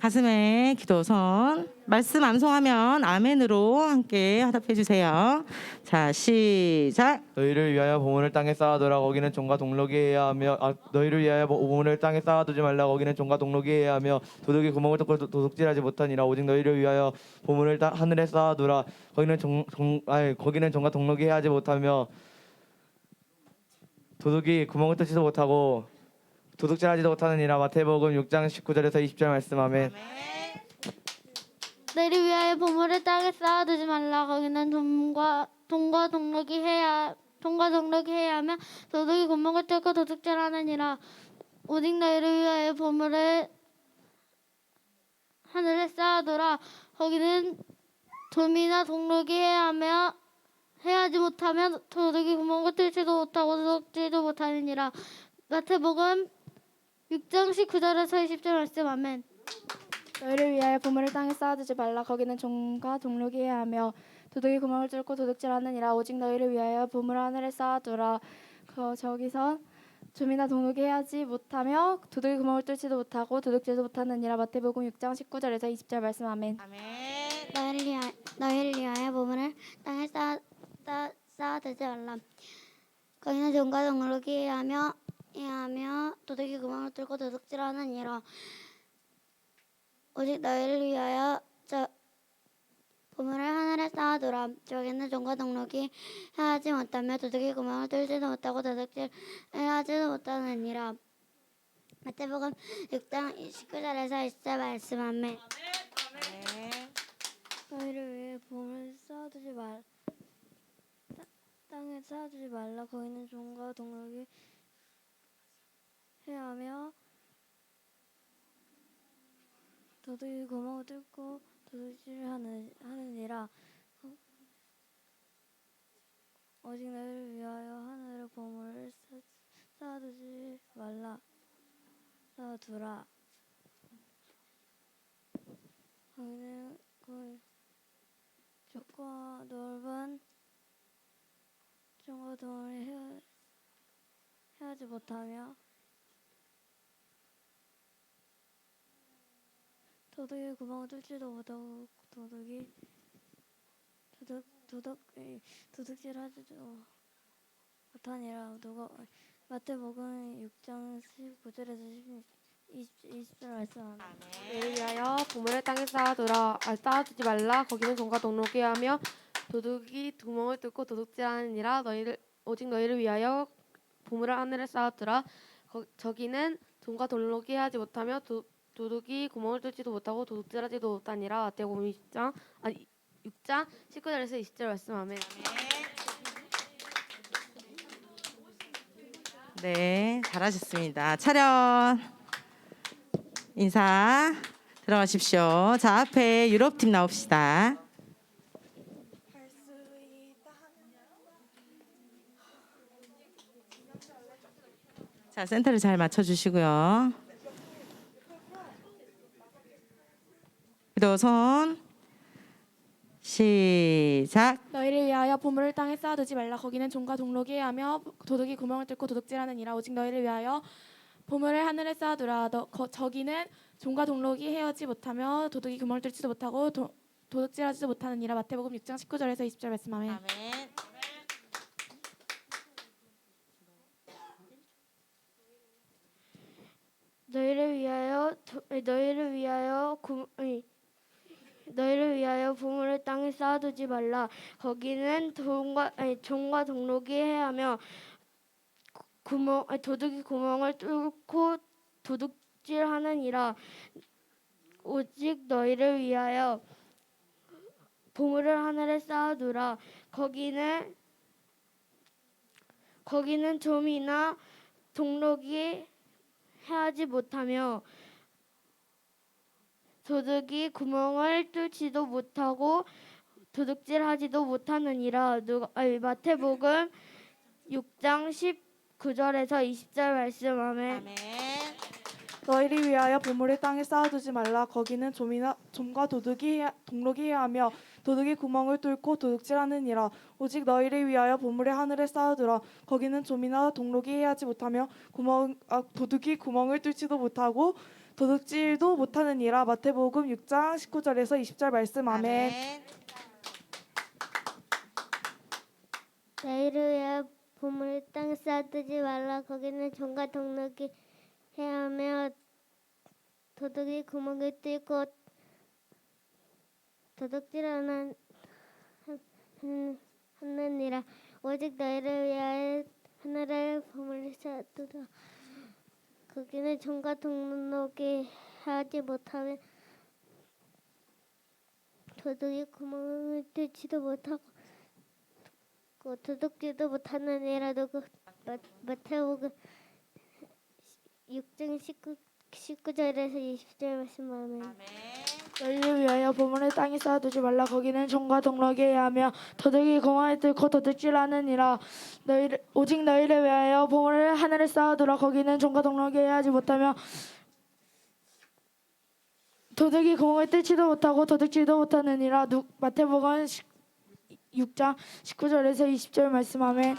가슴에 기도선 말씀 암송하면 아멘으로 함께 화답해 주세요. 자, 시작. 너희를 위하여 보물을 땅에 쌓아두라. 거기는 종과 동록이 해야 하며 너희를 위하여 보물을 땅에 쌓아두지 말라. 거기는 종과 동록이 해야 하며 도둑이 구멍을 뚫고 도둑질하지 못하니라. 오직 너희를 위하여 보물을 하늘에 쌓아두라. 거기는 종과 동록이 해하지 못하며 도둑이 구멍을 뚫지도 못하고 도둑질하지도 못하느니라. 마태복음 6장 19절에서 20절 말씀. 아멘. 너희를 위하여 보물을 땅에 쌓아두지 말라. 거기는 돈과 동록이 해야 하며 도둑이 구멍을 뚫고 도둑질하느니라. 오직 너희를 위하여 보물을 하늘에 쌓아두라. 거기는 돈이나 동록이 해하지 못하면 도둑이 구멍을 뚫지도 못하고 도둑질도 못하느니라. 마태복음 6장 19절에서 20절 말씀. 아멘. 너희를 위하여 보물을 땅에 쌓아두지 말라. 거기는 종과 동록이 해야 하며 도둑이 구멍을 뚫고 도둑질하느니라. 오직 너희를 위하여 보물을 하늘에 쌓아두라. 저기서 좀이나 동록이 해하지 못하며 도둑이 구멍을 뚫지도 못하고 도둑질도 못하느니라. 마태복음 6장 19절에서 20절 말씀. 아멘. 너희를 위하여 보물을 땅에 쌓아두지 말라. 거기는 종과 동록이 해야 하며 도둑이 구멍을 뚫고 도둑질하느니라. 오직 너희를 위하여 보물을 하늘에 쌓아두라. 저기는 종과 동록이 해하지 못하며 도둑이 구멍을 뚫지도 못하고 도둑질하지도 못하느니라. 마태복음 6장 19절에서 20절 말씀. 아멘. 너희를 위해 보물을 땅에 쌓아두지 말라. 거기는 종과 동록이 해야 하며 도둑이 구멍을 뚫고 도둑질하느니라. 오직 너희를 위하여 하늘에 보물을 쌓아두지 말라. 쌓아두라. 거기는 좁고 넓은 종과 동록이 해하지 못하며 도둑이 구멍을 뚫지도 못하고 도둑질하지도 못하니라. 마태복음 6장 19절에서 20절 말씀. 너희를 위하여 보물을 땅에 쌓아두지 말라. 거기는 종과 동록이 하며 도둑이 구멍을 뚫고 도둑질하느니라. 오직 너희를 위하여 보물을 하늘에 쌓아두라. 저기는 종과 동록이 하지 못하며 도둑이 구멍을 뚫지도 못하고 도둑질하지도 못하니라. 마태복음 6장 19절에서 20절 말씀. 아멘. 네, 잘하셨습니다. 차렷 인사 들어가십시오. 자, 앞에 유럽팀 나옵시다. 자, 센터를 잘 맞춰주시고요. 기도선 시작. 너희를 위하여 보물을 땅에 쌓아두지 말라. 거기는 종과 동록이 해야 하며 도둑이 구멍을 뚫고 도둑질하느니라. 오직 너희를 위하여 보물을 하늘에 쌓아두라. 저기는 종과 동록이 해하지 못하며 도둑이 구멍을 뚫지도 못하고 도둑질하지도 못하느니라. 마태복음 6장 19절에서 20절 말씀. 아멘. 아멘. 너희를 위하여 보물을 땅에 쌓아두지 말라. 거기는 종과 동록이 해야 하며 도둑이 구멍을 뚫고 도둑질하느니라. 오직 너희를 위하여 보물을 하늘에 쌓아두라. 거기는 좀이나 동록이 해하지 못하며 도둑이 구멍을 뚫지도 못하고 도둑질하지도 못하느니라. 마태복음 6장 19절에서 20절 말씀. 아멘. 너희를 위하여 보물을 땅에 쌓아두지 말라. 거기는 좀과 동록이 해야 하며 도둑이 구멍을 뚫고 도둑질하느니라. 오직 너희를 위하여 보물을 하늘에 쌓아두라. 거기는 좀이나 동록이 해하지 못하며 도둑이 구멍을 뚫지도 못하고 도둑질도 못하느니라. 마태복음 6장 19절에서 20절 말씀. 아멘. 너희를 위하여 보물을 땅에 쌓아두지 말라. 거기는 종과 동록이 해하며 도둑이 구멍을 뚫고 도둑질하느니라. 오직 너희를 위하여 하늘에 보물을 쌓아두라. 거기는 종과 동록이 하지 못하며 도둑이 구멍을 뚫지도 못하고 도둑질도 못하느니라. 마태복음 6장 19절에서 20절 말씀. 아멘. 너희를 위하여 보물을 땅에 쌓아두지 말라. 거기는 종과 동록이 해하며 도둑이 구멍을 뚫고 도둑질하느니라. 오직 너희를 위하여 보물을 하늘에 쌓아두라. 거기는 종과 동록이 해하지 못하며 도둑이 구멍을 뚫지도 못하고 도둑질도 못하느니라. 마태복음 6장 19절에서 20절 말씀. 아멘.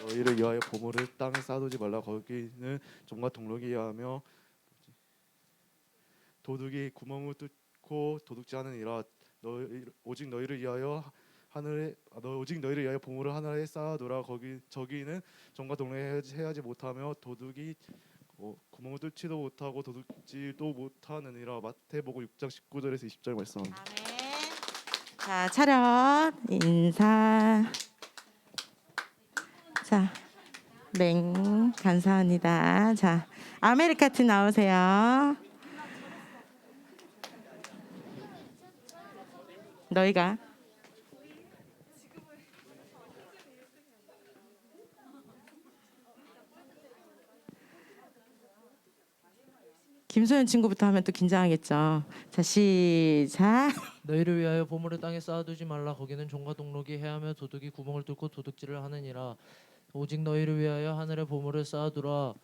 너희를 위하여 보물을 땅에 쌓아두지 말라. 거기는 종과 동록이 해하며 도둑이 구멍을 뚫고 도둑질하느니라. 오직 너희를 위하여 보물을 하늘에 쌓아두라. 저기는 종과 동록이 해하지 못하며 도둑이 구멍을 뚫지도 못하고 도둑질도 못하느니라. 마태복음 6장 19절에서 20절 말씀. 아멘. 자, 차렷 인사. 자, 감사합니다. 자, 아메리카트 나오세요. 너희가 김소연 친구부터 하면 또 긴장하겠죠. 자, 시작. 너희를 위하여 보물을 땅에 쌓아두지 말라. 거기는 종과 동록이 해하며 도둑이 구멍을 뚫고 도둑질을 하느니라. 오직 너희를 위하여 하늘에 보물을 쌓아두라.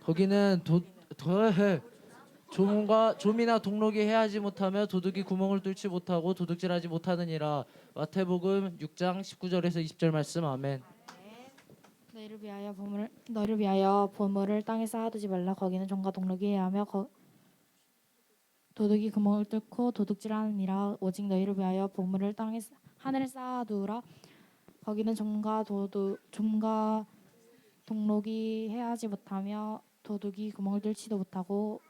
거기는 좀이나 동록이 해하지 못하며 도둑이 구멍을 뚫지 못하고 도둑질하지 못하느니라. 마태복음 6장 19절에서 20절 말씀. 아멘. 너희를 위하여 보물을 땅에 쌓아두지 말라. 거기는 종과 동록이 해하며 도둑이 구멍을 뚫고 도둑질하느니라. 오직 너희를 위하여 보물을 하늘에 쌓아두라. 거기는 종과 동록이 해하지 못하며 도둑이 구멍을 뚫지도 못하고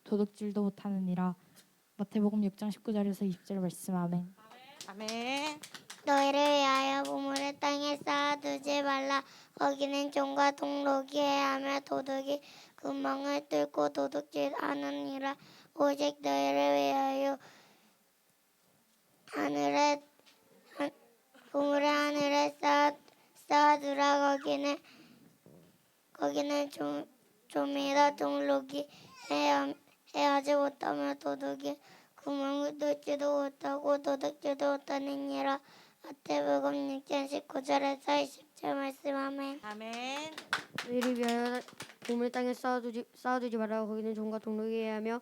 도둑질도 못하느니라. 마태복음 6장 19절에서 20절 말씀. 아멘. 아멘. 너희를 위하여 보물을 땅에 쌓아두지 말라. 거기는 종과 동록이 해하며 도둑이 구멍을 뚫고 도둑질하느니라. 오직 너희를 위하여 보물을 하늘에 쌓아두라. 거기는 좀이나 동록이 해하지 못하며 도둑이 구멍을 뚫지도 못하고 도둑질도 못하느니라. 마태복음 6장 19절에서 20절 말씀. 아멘. 아멘. 너희를 위하여 보물 땅에 쌓아두지 말라. 거기는 종과 동록이 해하며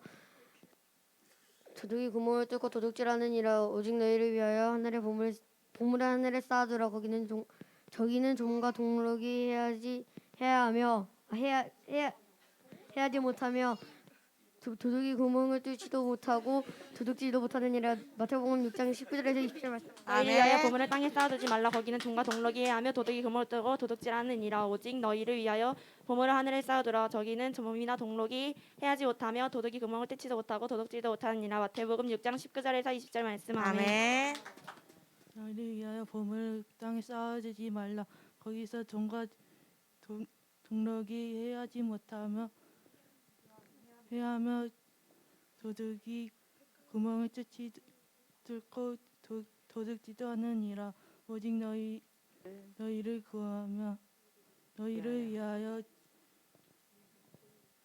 도둑이 구멍을 뚫고 도둑질하느니라. 오직 너희를 위하여 보물을 하늘에 쌓아두라. 저기는 종과 동록이 해하지 못하며 도둑이 구멍을 뚫지도 못하고 도둑질도 못하느니라. 마태복음 6장 19절에서 20절 말씀. 너희를 위하여 보물을 땅에 쌓아두지 말라. 거기는 종과 동록이 해하며 도둑이 구멍을 뚫고 도둑질하느니라. 오직 너희를 위하여 보물을 하늘에 쌓아두라. 저기는 좀이나 동록이 해하지 못하며 도둑이 구멍을 뚫지도 못하고 도둑질도 못하느니라. 마태복음 6장 19절에서 20절 말씀. 아멘. 아멘. 너희를 위하여 보물을 땅에 쌓아두지 말라. 거기서 종과 동록이 해하며 도둑이 구멍을 뚫고 도둑질도 하느니라. 오직 너희를 위하여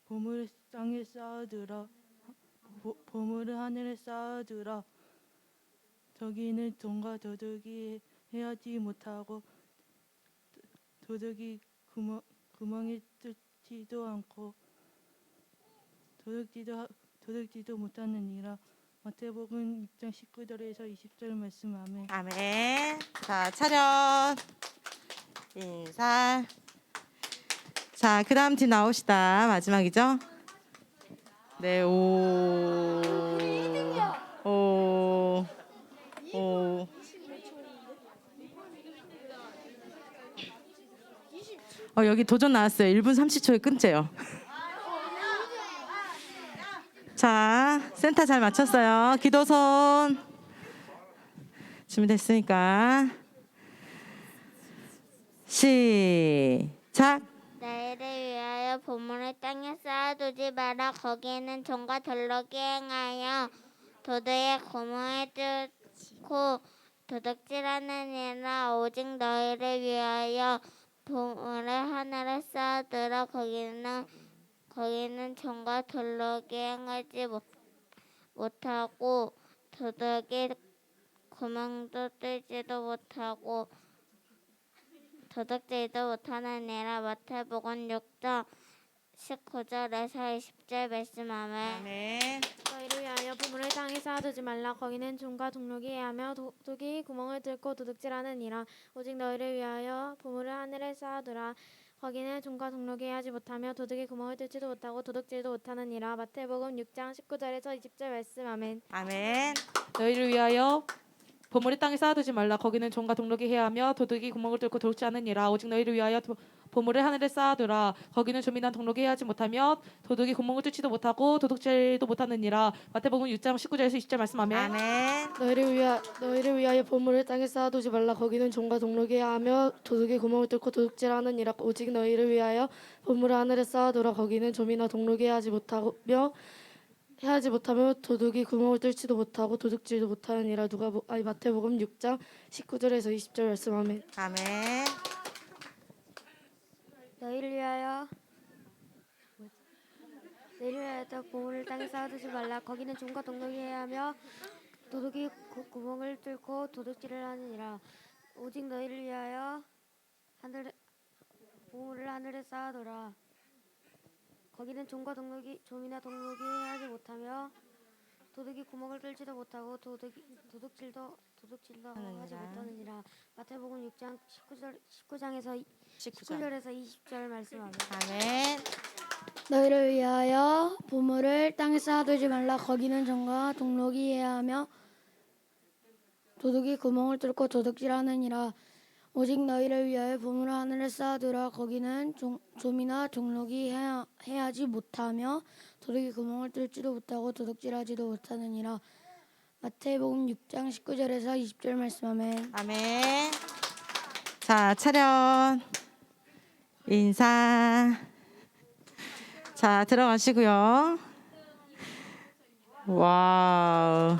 보물을 땅에 쌓아두라. 보물을 하늘에 쌓아두라. 저기는 종과 도둑이 해하지 못하고 도둑이 구멍에 뚫지도 않고 도둑질도 못하느니라. 마태복음 6장 19절에서 20절 말씀. 아멘. 아멘. 자, 차렷 인사. 자, 그다음 팀 나옵시다. 마지막이죠? 네, 오. 오. 오. 여기 도전 나왔어요. 1분 30초에 끊재요. 자, 센터 잘 맞췄어요. 기도손 준비됐으니까 시작. 너희를 위하여 보물을 땅에 쌓아두지 마라. 거기에는 종과 돌로기 행하여 도둑의 구멍을 뚫고 도둑질하느니라. 오직 너희를 위하여 보물을 하늘에 쌓아두라. 거기는 종과 돌로기 행하지 못하고 도둑이 구멍도 뚫지도 못하고 도둑질도 못하느니라. 마태복음 6장 19절에서 20절 말씀. 아멘. 아멘. 너희를 위하여 보물을 땅에 쌓아두지 말라. 거기는 종과 동록이 해하며 도둑이 구멍을 뚫고 도둑질하느니라. 오직 너희를 위하여 보물을 하늘에 쌓아두라. 거기는 종과 동록이 해하지 못하며 도둑이 구멍을 뚫지도 못하고 도둑질도 못하느니라. 마태복음 6장 19절에서 20절 말씀. 아멘. 아멘. 너희를 위하여 보물을 땅에 쌓아두지 말라. 거기는 종과 동록이 해하며 도둑이 구멍을 뚫고 도둑질하느니라. 오직 너희를 위하여 보물을 하늘에 쌓아두라. 거기는 조민한 동록이 해하지 못하며 도둑이 구멍을 뚫지도 못하고 도둑질도 못하느니라. 마태복음 6장 19절에서 20절 말씀. 아멘. 아멘. 너희를 위하여 보물을 땅에 쌓아두지 말라. 거기는 종과 동록이 해하며 도둑이 구멍을 뚫고 도둑질하느니라. 오직 너희를 위하여 보물을 하늘에 쌓아두라. 거기는 조미나 동록이 해하지 못하며 도둑이 구멍을 뚫지도 못하고 도둑질도 못하느니라. 마태복음 6장 19절에서 20절 말씀. 아멘. 아멘. 너희를 위하여 보물을 땅에 쌓아두지 말라. 거기는 종과 동록이 해하며 도둑이 구멍을 뚫고 도둑질을 하느니라. 오직 너희를 위하여 보물을 하늘에 쌓아두라. 거기는 종이나 동록이 해하지 못하며 도둑이 구멍을 뚫지도 못하고 도둑질도 하지 못하느니라. 마태복음 6장 19장에서 19절에서 20절 말씀. 아멘. 너희를 위하여 보물을 땅에 쌓아두지 말라. 거기는 종과 동록이 해하며 도둑이 구멍을 뚫고 도둑질하느니라. 오직 너희를 위하여 보물을 하늘에 쌓아두라. 거기는 조미나 동록이 해하지 못하며 도둑이 구멍을 뚫지도 못하고 도둑질하지도 못하느니라. 마태복음 6장 19절에서 20절 말씀. 아멘. 아멘. 자, 차렷. 인사. 자, 들어가시고요. 와우.